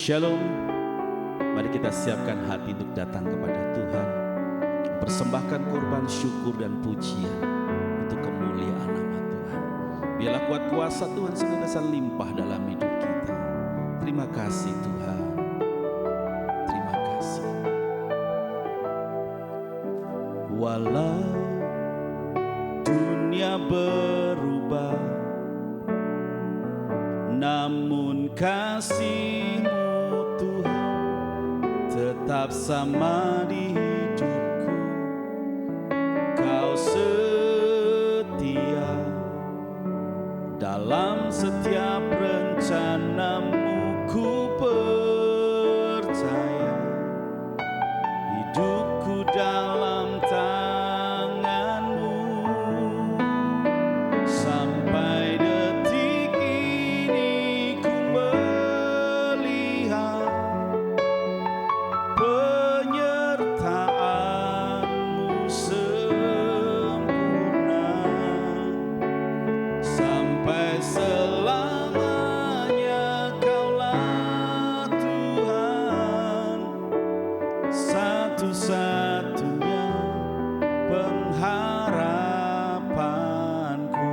Shalom. Mari kita siapkan hati untuk datang kepada Tuhan, mempersembahkan korban syukur dan pujian untuk kemuliaan nama Tuhan. Biarlah kuat kuasa Tuhan senantiasa limpah dalam hidup kita. Terima kasih Tuhan. Terima kasih. Walau dunia berubah, namun kasih-Mu Tuhan tetap sama di hidupku. Kau setia dalam setiap rencana-Mu, ku percaya hidupku dalam tangan-Mu. Sampai detik ini ku melihat penyertaan-Mu sempurna. Sampai selamanya Kaulah Tuhan, satu-satunya pengharapanku.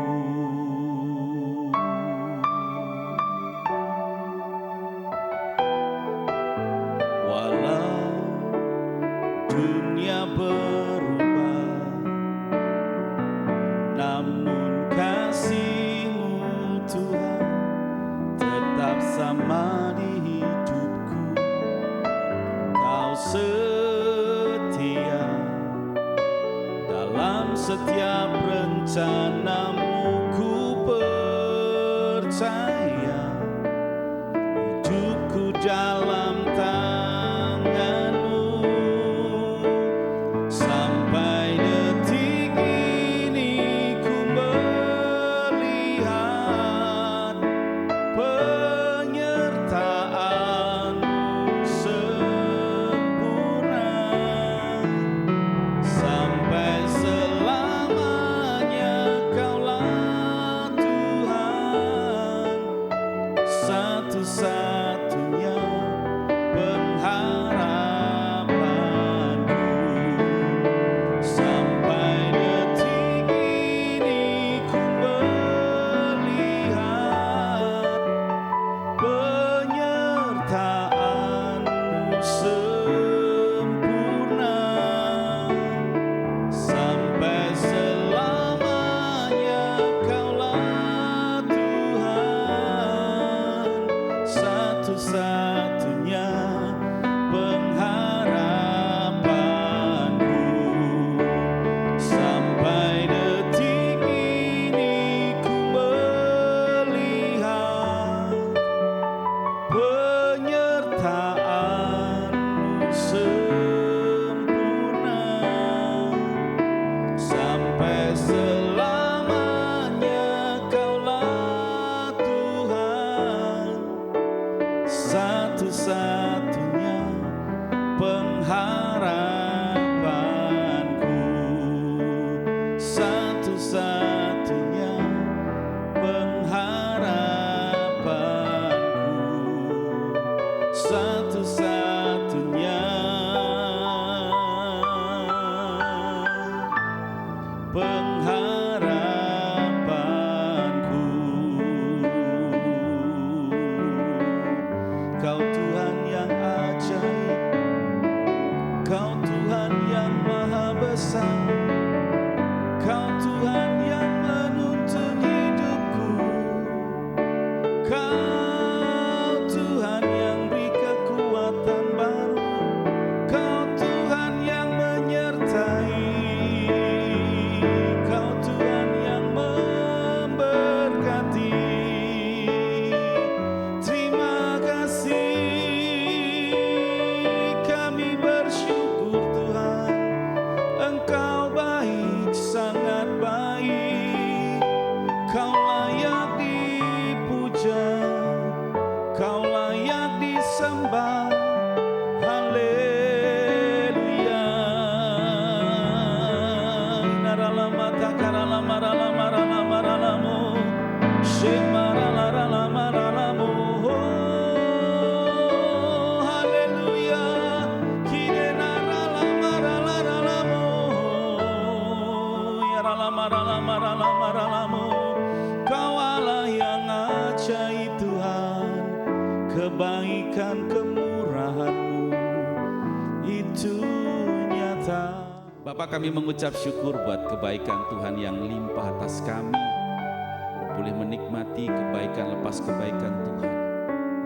Walau dunia berubah, namun kasih-Mu Tuhan tetap sama di hidupku. Kau setia dalam setiap rencana-Mu, ku percaya hidupku dalam tangan-Mu. Sampai detik ini ku melihat penyertaan-Mu sempurna. Sampai selamanya Kaulah Tuhan, satu-satunya pengharapanku. Sampai detik ini ku melihat penyertaan-Mu sempurna. Sampai selamanya Kaulah Tuhan, satu-satunya pengharapanku. Sampai detik ini ku melihat penyertaan-Mu sempurna. Sampai selamanya Kaulah Tuhan, satu-satunya pengharapanku. Satu-satunya pengharapanku. Satu-satunya pengharapanku. Kau Tuhan yang ajaib, Kau Tuhan yang maha besar, Kau Tuhan yang menuntun hidupku. Kau Tuhan yang beri kekuatan baru, Kau Tuhan yang menyertai, Kau Tuhan yang memberkati. Terima kasih, kami bersyukur Tuhan, Engkau baik, sangat baik. Kau layak dipuja, Kau layak disembah. Haleluya. Naralamata karalamaralamaralamaralamu, shemaralamaralamu. kebaikan kemurahan-Mu itu nyata. Bapak, kami mengucap syukur buat kebaikan Tuhan yang limpah atas kami. Boleh menikmati kebaikan lepas kebaikan Tuhan.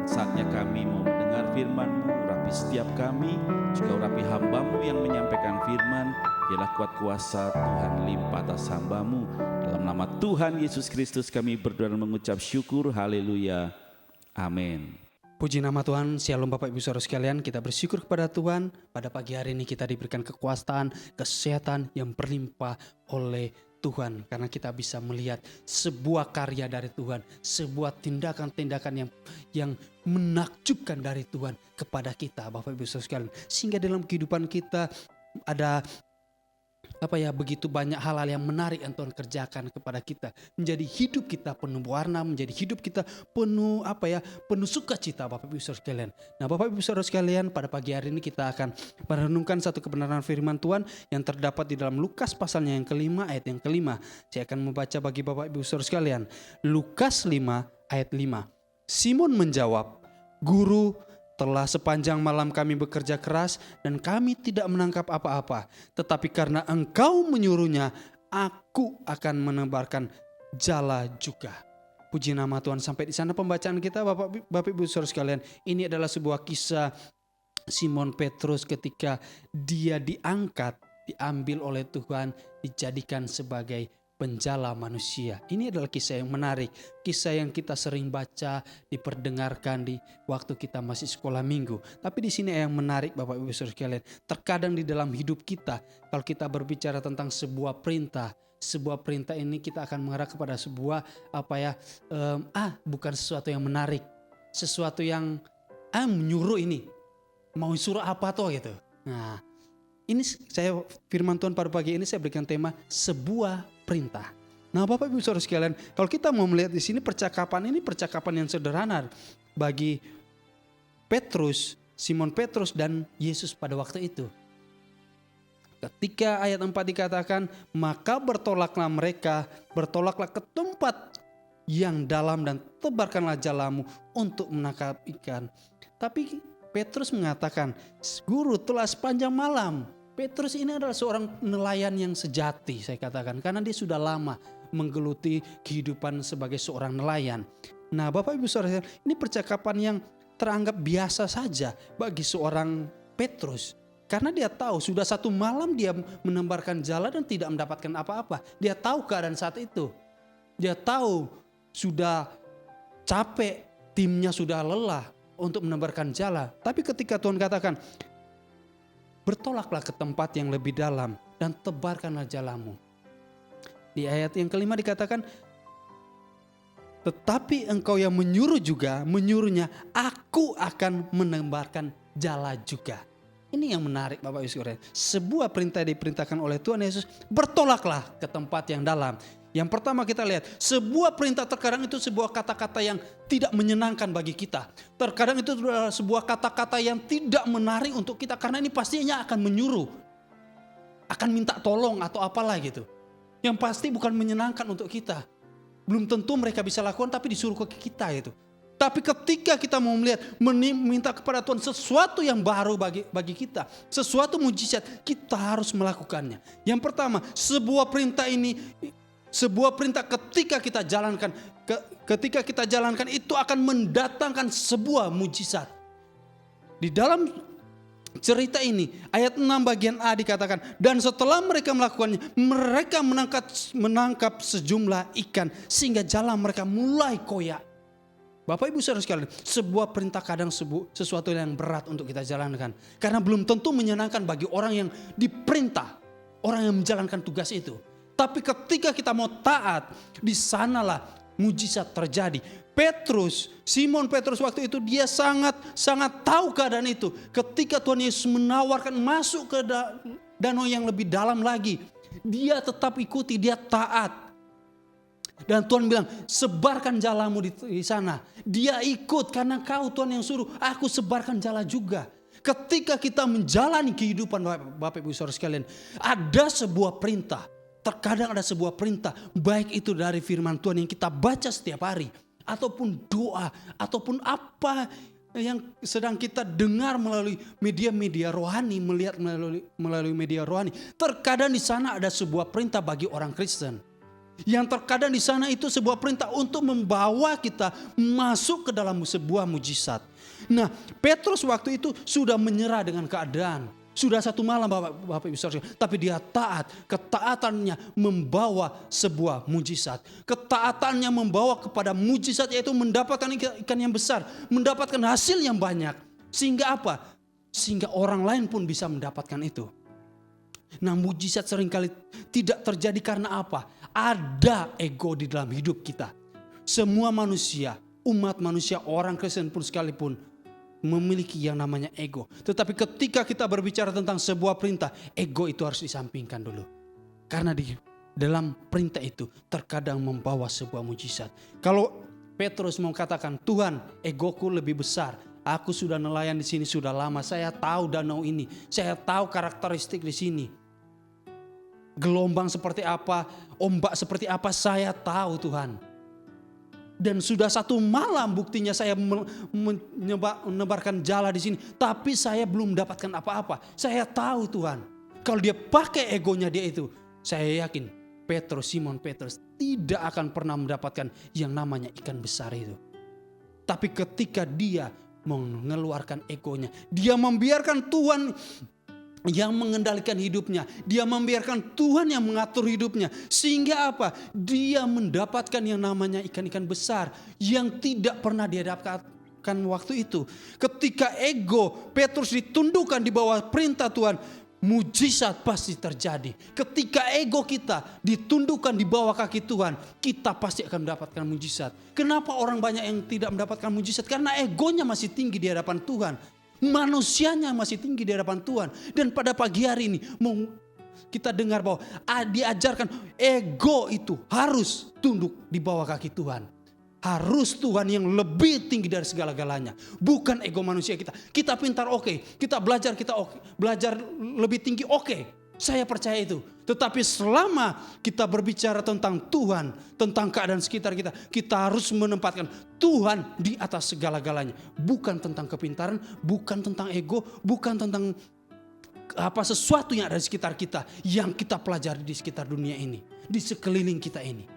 Saatnya kami mau mendengar firman-Mu, urapi setiap kami, juga urapi hamba-Mu yang menyampaikan firman. Biarlah kuat kuasa Tuhan limpah atas hamba-Mu. Dalam nama Tuhan Yesus Kristus kami berdoa dan mengucap syukur. Haleluya. Amin. Puji nama Tuhan, shalom Bapak Ibu Saudara sekalian, kita bersyukur kepada Tuhan. Pada pagi hari ini kita diberikan kekuasaan, kesehatan yang berlimpah oleh Tuhan. Karena kita bisa melihat sebuah karya dari Tuhan, sebuah tindakan-tindakan yang menakjubkan dari Tuhan kepada kita Bapak Ibu Saudara sekalian. Sehingga dalam kehidupan kita ada begitu banyak hal-hal yang menarik yang Tuhan kerjakan kepada kita. Menjadi hidup kita penuh warna, menjadi hidup kita penuh penuh sukacita Bapak Ibu Saudara sekalian. Nah Bapak Ibu Saudara sekalian, pada pagi hari ini kita akan merenungkan satu kebenaran firman Tuhan yang terdapat di dalam Lukas pasalnya yang kelima ayat yang kelima. Saya akan membaca bagi Bapak Ibu Saudara sekalian. Lukas 5 ayat 5. Simon menjawab, "Guru, telah sepanjang malam kami bekerja keras dan kami tidak menangkap apa-apa. Tetapi karena Engkau menyuruhnya, aku akan menebarkan jala juga." Puji nama Tuhan. Sampai di sana pembacaan kita Bapak Ibu Saudara sekalian. Ini adalah sebuah kisah Simon Petrus ketika dia diambil oleh Tuhan, dijadikan sebagai penjala manusia. Ini adalah kisah yang menarik, kisah yang kita sering baca, diperdengarkan di waktu kita masih sekolah minggu. Tapi di sini yang menarik Bapak Ibu Saudara sekalian, terkadang di dalam hidup kita, kalau kita berbicara tentang sebuah perintah ini kita akan mengarah kepada sebuah bukan sesuatu yang menarik, sesuatu yang menyuruh ini, mau suruh apa toh gitu. Nah, ini saya firman Tuhan pada pagi ini saya berikan tema sebuah perintah. Nah Bapak Ibu Saudara sekalian, kalau kita mau melihat di sini percakapan yang sederhana bagi Simon Petrus dan Yesus pada waktu itu. Ketika ayat 4 dikatakan, maka bertolaklah ke tempat yang dalam dan tebarkanlah jalamu untuk menangkap ikan. Tapi Petrus mengatakan, "Guru, telah sepanjang malam." Petrus ini adalah seorang nelayan yang sejati, saya katakan, karena dia sudah lama menggeluti kehidupan sebagai seorang nelayan. Nah Bapak Ibu Saudara, ini percakapan yang teranggap biasa saja bagi seorang Petrus. Karena dia tahu sudah satu malam dia menembarkan jala dan tidak mendapatkan apa-apa. Dia tahu keadaan saat itu. Dia tahu sudah capek, timnya sudah lelah untuk menembarkan jala. Tapi ketika Tuhan katakan, bertolaklah ke tempat yang lebih dalam dan tebarkanlah jalamu. Di ayat yang kelima dikatakan, tetapi engkau yang menyuruhnya, aku akan menembarkan jala juga. Ini yang menarik Bapak Ibu Saudara. Sebuah perintah diperintahkan oleh Tuhan Yesus, bertolaklah ke tempat yang dalam. Yang pertama kita lihat, sebuah perintah terkadang itu sebuah kata-kata yang tidak menyenangkan bagi kita. Terkadang itu adalah sebuah kata-kata yang tidak menarik untuk kita, karena ini pastinya akan menyuruh, akan minta tolong atau apalah gitu. Yang pasti bukan menyenangkan untuk kita. Belum tentu mereka bisa lakukan, tapi disuruh ke kita gitu. Tapi ketika kita mau minta kepada Tuhan sesuatu yang baru bagi kita, sesuatu mujizat, kita harus melakukannya. Yang pertama, sebuah perintah ketika kita jalankan itu akan mendatangkan sebuah mujizat. Di dalam cerita ini ayat 6 bagian A dikatakan, dan setelah mereka melakukannya, mereka menangkap sejumlah ikan sehingga jala mereka mulai koyak. Bapak Ibu Saudara sekalian, sebuah perintah kadang sesuatu yang berat untuk kita jalankan. Karena belum tentu menyenangkan bagi orang yang diperintah, orang yang menjalankan tugas itu. Tapi ketika kita mau taat, di sanalah mujizat terjadi. Simon Petrus waktu itu dia sangat tahu keadaan itu. Ketika Tuhan Yesus menawarkan masuk ke danau yang lebih dalam lagi, dia tetap ikuti, dia taat. Dan Tuhan bilang, sebarkan jalamu di sana. Dia ikut karena kau Tuhan yang suruh, aku sebarkan jala juga. Ketika kita menjalani kehidupan Bapak Ibu Saudara sekalian, ada sebuah perintah. Terkadang ada sebuah perintah, baik itu dari firman Tuhan yang kita baca setiap hari, ataupun doa, ataupun yang sedang kita dengar melalui media-media rohani, melihat melalui media rohani, terkadang di sana ada sebuah perintah bagi orang Kristen. Yang terkadang di sana itu sebuah perintah untuk membawa kita masuk ke dalam sebuah mujizat. Nah, Petrus waktu itu sudah menyerah dengan keadaan. Sudah satu malam Bapak Ibu Saudara, tapi dia taat. Ketaatannya membawa sebuah mujizat. Ketaatannya membawa kepada mujizat, yaitu mendapatkan ikan yang besar, mendapatkan hasil yang banyak. Sehingga apa? Sehingga orang lain pun bisa mendapatkan itu. Nah, mujizat seringkali tidak terjadi karena apa? Ada ego di dalam hidup kita. Semua manusia, umat manusia, orang Kristen pun sekalipun memiliki yang namanya ego. Tetapi ketika kita berbicara tentang sebuah perintah, ego itu harus disampingkan dulu. Karena di dalam perintah itu terkadang membawa sebuah mujizat. Kalau Petrus mau katakan, Tuhan, egoku lebih besar. Aku sudah nelayan di sini sudah lama. Saya tahu danau ini. Saya tahu karakteristik di sini. Gelombang seperti apa, ombak seperti apa, saya tahu Tuhan. Dan sudah satu malam buktinya saya menebarkan jala di sini. Tapi saya belum mendapatkan apa-apa. Saya tahu Tuhan. Kalau dia pakai egonya dia itu. Saya yakin Simon Petrus tidak akan pernah mendapatkan yang namanya ikan besar itu. Tapi ketika dia mengeluarkan egonya. Dia membiarkan Tuhan yang mengendalikan hidupnya. Dia membiarkan Tuhan yang mengatur hidupnya. Sehingga apa? Dia mendapatkan yang namanya ikan-ikan besar yang tidak pernah dia dapatkan waktu itu. Ketika ego Petrus ditundukkan di bawah perintah Tuhan, mujizat pasti terjadi. Ketika ego kita ditundukkan di bawah kaki Tuhan, kita pasti akan mendapatkan mujizat. Kenapa orang banyak yang tidak mendapatkan mujizat? Karena egonya masih tinggi di hadapan Tuhan. Manusianya masih tinggi di hadapan Tuhan. Dan pada pagi hari ini kita dengar bahwa diajarkan ego itu harus tunduk di bawah kaki Tuhan. Harus Tuhan yang lebih tinggi dari segala-galanya. Bukan ego manusia kita. Kita pintar oke. Kita belajar belajar lebih tinggi oke. Saya percaya itu. Tetapi selama kita berbicara tentang Tuhan, tentang keadaan sekitar kita, kita harus menempatkan Tuhan di atas segala-galanya. Bukan tentang kepintaran, bukan tentang ego, bukan tentang sesuatu yang ada di sekitar kita, yang kita pelajari di sekitar dunia ini, di sekeliling kita ini.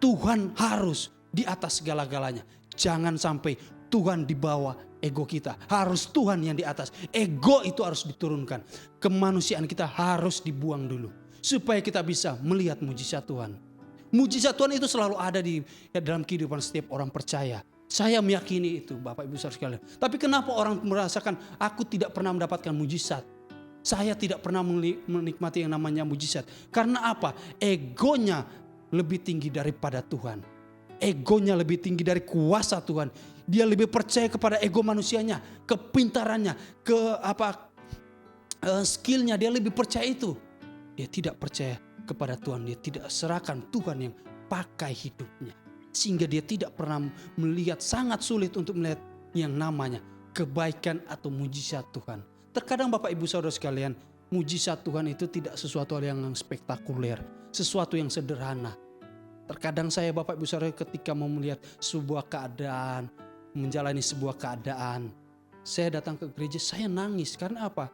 Tuhan harus di atas segala-galanya. Jangan sampai Tuhan di bawah ego kita. Harus Tuhan yang di atas. Ego itu harus diturunkan. Kemanusiaan kita harus dibuang dulu. Supaya kita bisa melihat mujizat Tuhan. Mujizat Tuhan itu selalu ada di dalam kehidupan setiap orang percaya. Saya meyakini itu Bapak Ibu Saudara sekalian. Tapi kenapa orang merasakan aku tidak pernah mendapatkan mujizat? Saya tidak pernah menikmati yang namanya mujizat. Karena apa? Egonya lebih tinggi daripada Tuhan. Egonya lebih tinggi dari kuasa Tuhan. Dia lebih percaya kepada ego manusianya, kepintarannya, skillnya. Dia lebih percaya itu. Dia tidak percaya kepada Tuhan. Dia tidak serahkan Tuhan yang pakai hidupnya. Sehingga dia tidak pernah melihat, sangat sulit untuk melihat yang namanya kebaikan atau mujizat Tuhan. Terkadang Bapak Ibu Saudara sekalian, mujizat Tuhan itu tidak sesuatu yang spektakuler, sesuatu yang sederhana. Terkadang saya Bapak Ibu Saudara ketika mau melihat sebuah keadaan, menjalani sebuah keadaan, saya datang ke gereja, saya nangis. Karena apa?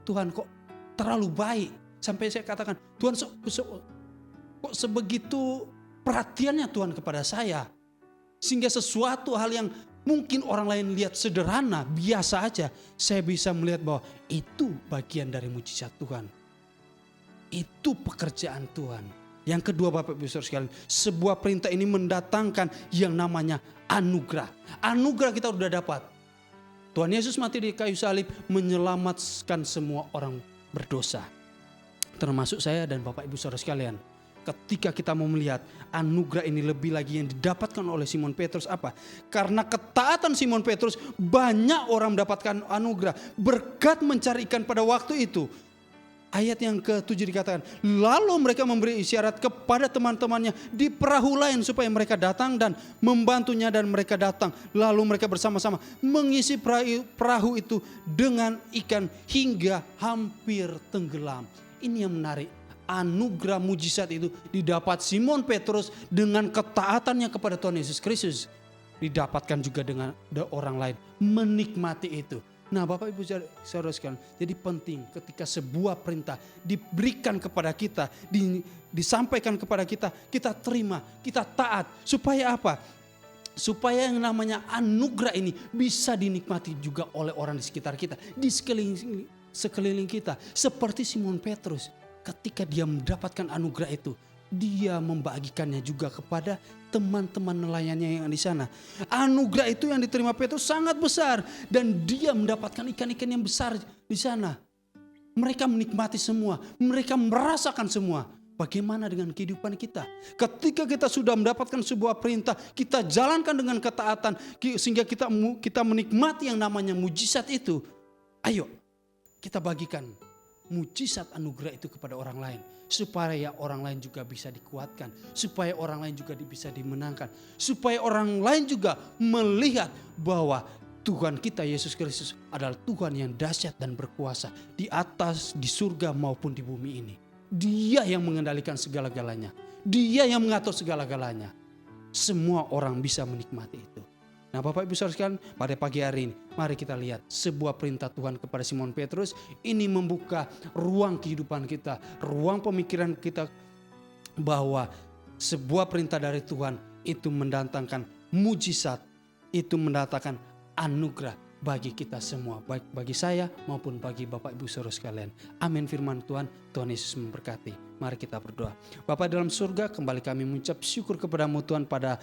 Tuhan kok terlalu baik. Sampai saya katakan, Tuhan kok sebegitu perhatiannya Tuhan kepada saya. Sehingga sesuatu hal yang mungkin orang lain lihat sederhana, biasa aja, saya bisa melihat bahwa itu bagian dari mujizat Tuhan. Itu pekerjaan Tuhan. Yang kedua Bapak Ibu Saudara sekalian, sebuah perintah ini mendatangkan yang namanya anugerah. Anugerah kita sudah dapat. Tuhan Yesus mati di kayu salib menyelamatkan semua orang berdosa. Termasuk saya dan Bapak Ibu Saudara sekalian. Ketika kita mau melihat anugerah ini lebih lagi yang didapatkan oleh Simon Petrus apa? Karena ketaatan Simon Petrus banyak orang mendapatkan anugerah. Berkat mencari ikan pada waktu itu. Ayat yang ke-7 dikatakan, lalu mereka memberi isyarat kepada teman-temannya di perahu lain supaya mereka datang dan membantunya, dan mereka datang. Lalu mereka bersama-sama mengisi perahu itu dengan ikan hingga hampir tenggelam. Ini yang menarik. Anugerah mujizat itu didapat Simon Petrus dengan ketaatannya kepada Tuhan Yesus Kristus. didapatkan juga dengan orang lain. Menikmati itu. Nah Bapak Ibu Saudara sekalian, jadi penting ketika sebuah perintah diberikan kepada kita, disampaikan kepada kita, kita terima, kita taat. Supaya apa? Supaya yang namanya anugerah ini bisa dinikmati juga oleh orang di sekitar kita, di sekeliling kita. Seperti Simon Petrus, ketika dia mendapatkan anugerah itu, dia membagikannya juga kepada teman-teman nelayannya yang di sana. Anugerah itu yang diterima Petrus sangat besar dan dia mendapatkan ikan-ikan yang besar di sana. Mereka menikmati semua, mereka merasakan semua. Bagaimana dengan kehidupan kita? Ketika kita sudah mendapatkan sebuah perintah, kita jalankan dengan ketaatan sehingga kita menikmati yang namanya mujizat itu. Ayo kita bagikan mujizat anugerah itu kepada orang lain, supaya orang lain juga bisa dikuatkan, supaya orang lain juga bisa dimenangkan, supaya orang lain juga melihat bahwa Tuhan kita Yesus Kristus adalah Tuhan yang dahsyat dan berkuasa di atas, di surga maupun di bumi ini. Dia yang mengendalikan segala-galanya, Dia yang mengatur segala-galanya. Semua orang bisa menikmati itu. Nah Bapak Ibu Saudara sekalian, pada pagi hari ini mari kita lihat sebuah perintah Tuhan kepada Simon Petrus. Ini membuka ruang kehidupan kita, ruang pemikiran kita, bahwa sebuah perintah dari Tuhan itu mendatangkan mujizat, itu mendatangkan anugerah bagi kita semua, baik bagi saya maupun bagi Bapak Ibu Saudara sekalian. Amin firman Tuhan, Tuhan Yesus memberkati. Mari kita berdoa. Bapa dalam surga, kembali kami mengucap syukur kepada-Mu Tuhan. Pada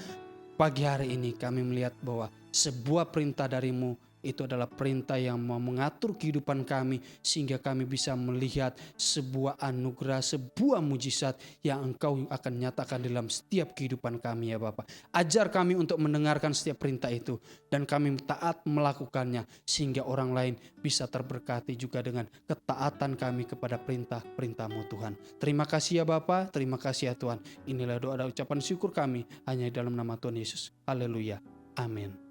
pagi hari ini kami melihat bahwa sebuah perintah dari-Mu itu adalah perintah yang mau mengatur kehidupan kami, sehingga kami bisa melihat sebuah anugerah, sebuah mujizat yang Engkau akan nyatakan dalam setiap kehidupan kami ya Bapa. Ajar kami untuk mendengarkan setiap perintah itu dan kami taat melakukannya, sehingga orang lain bisa terberkati juga dengan ketaatan kami kepada perintah-perintah-Mu Tuhan. Terima kasih ya Bapa, terima kasih ya Tuhan. Inilah doa dan ucapan syukur kami hanya dalam nama Tuhan Yesus. Haleluya. Amin.